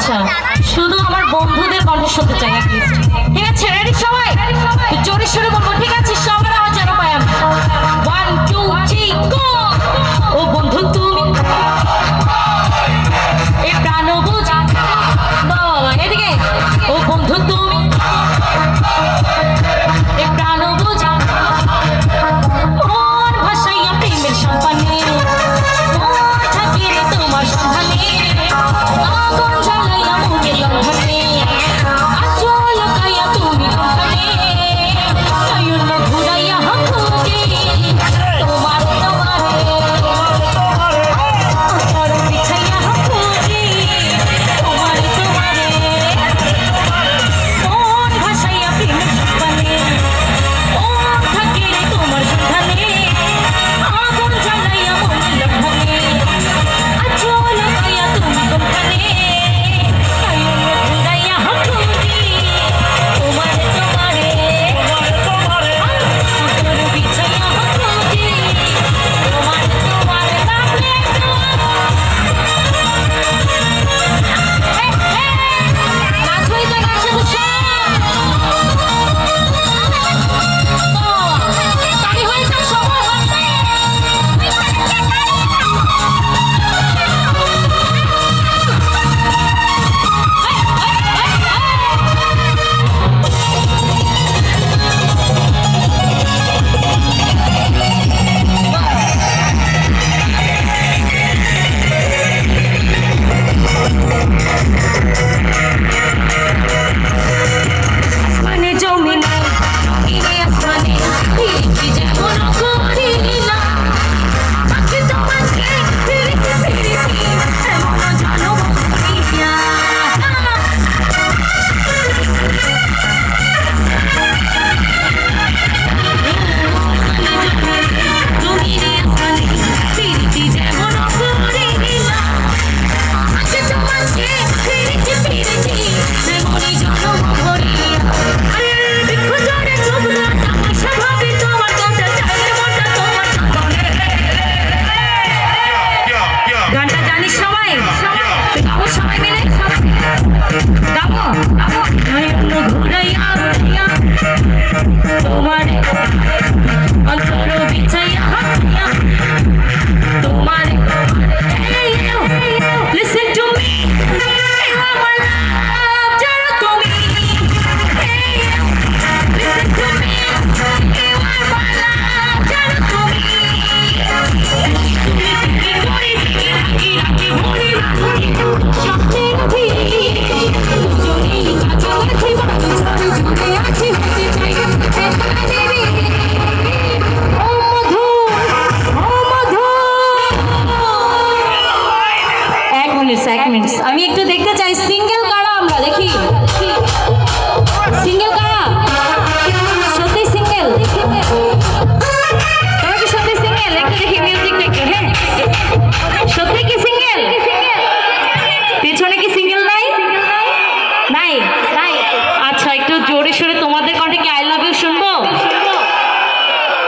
আচ্ছা, শুধু আমার বন্ধুদের কণ্ঠ শুনতে চাই অ্যাটলিস্ট। ঠিক আছে, রেডি সবাই? জোরে শুরু করবো, ঠিক আছে? সবার আওয়াজ যেন পাই আমি। 1 2 3 গো। ও বন্ধু তুমি এ প্রাণ বুঝা বাবা এদিকে। ও বন্ধু তুমি এ প্রাণ বুঝা মন ভাসাইয়া প্রেমের সম্পানে মন থাকে রে তোমার সন্ধানে আগুন জ্বালাইয়া মনে লঙ্ঘনে আচল কাইয়া তুমি লঙ্ঘনে নয়ন ঘুরাইয়া খুঁজে তোমার তোমারে অন্তর বিছাইয়া খুঁজে তোমার তোমারে মন ভাসাইয়া প্রেমের সম্পানে মন থাকে রে তোমার সন্ধানে আগুন জ্বালাইয়া মনে লঙ্ঘনে আচল কাইয়া তুমি লঙ্ঘনে নয়ন ঘুরাইয়া খুঁজে তোমার তোমারে অন্তর বিছাইয়া খুঁজে তোমার তোমারে লাগলে নাচবই তো নাচে তালি হয়ে যাও সবার হাতে। মানে জমিনে ইয়ে আসমানে ফিরতি যেমন করিলা বাকি তোমাকে ফিরতি ফিরতি এমন জানো করিয়া জমিনে আসমানে ফিরতি যেমন করিলা বাকি তোমাকে ফিরতি ফিরতি এমন জানো করিয়া আরে দেখো জোরে চোখলা তামাশা ভাবি তোমার কথা চাইলে মনটা তোমার সামনে। গানটা জানিস সবাই? গাবো সবাই মিলে? গাবো নয়ন ঘুরাইয়া ঘুরাইয়া তোমার অন্তর বিছাইয়া হাতিয়া তোমার লিসেন টু মি আমার লাভ যারা তুমি লিসেন টু মি আমার লাভ যারা তুমি তুমি করি রাখি রাখি ভরি রাখি স্বপ্নের ভিড়ি দুজনেই কাছাকাছি বাড়ি ঝরে ঝরে আছি হতে চাই দেবী ও মধু ও মধু। 1 মিনিট আমি একটু দেখতে চাই সিঙ্গেল কারা আমরা দেখি। সিঙ্গেল কারা? সত্যি সিঙ্গেল? তোমরা কি সত্যি সিঙ্গেল? একটু দেখি মিউজিক দেখে। হ্যাঁ সত্যি কি সিঙ্গেল? পেছনে কি সিঙ্গেল নাই? নাই নাই। আচ্ছা একটু জোরে সোরে তোমাদের কণ্ঠে কি আই লাভ ইউ শুনবো?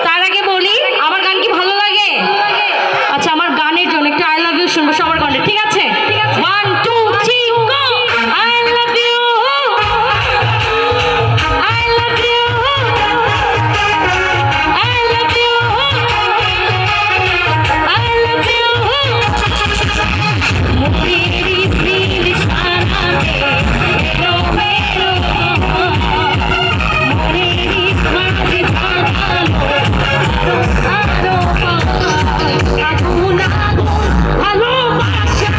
তার আগে বলি আমার গান কি ভালো লাগে? আচ্ছা আমার গানের জন্য একটু আই লাভ ইউ শুনবো সবার কণ্ঠে, ঠিক আছে? 1 2 3 গো। I love you I love you I love you I love you মুখেরি সিল সারাতে এলো মেলো মুখেরি মাঝে সারালো আরো আগুন আগুন ভালোবাসা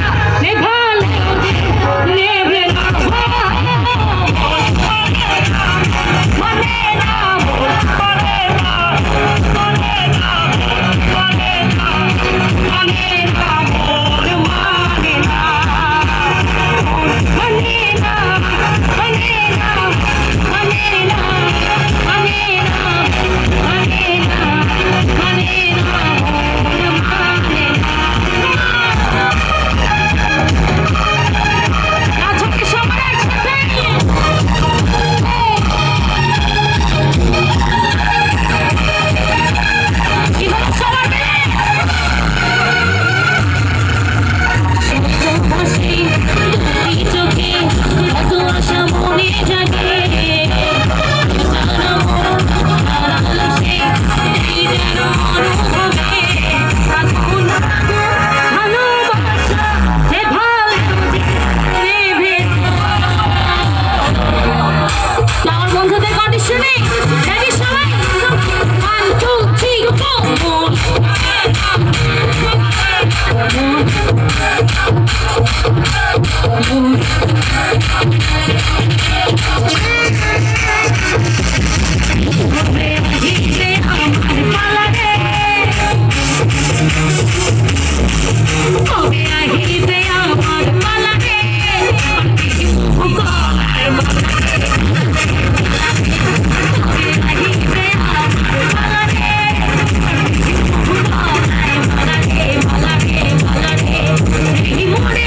করে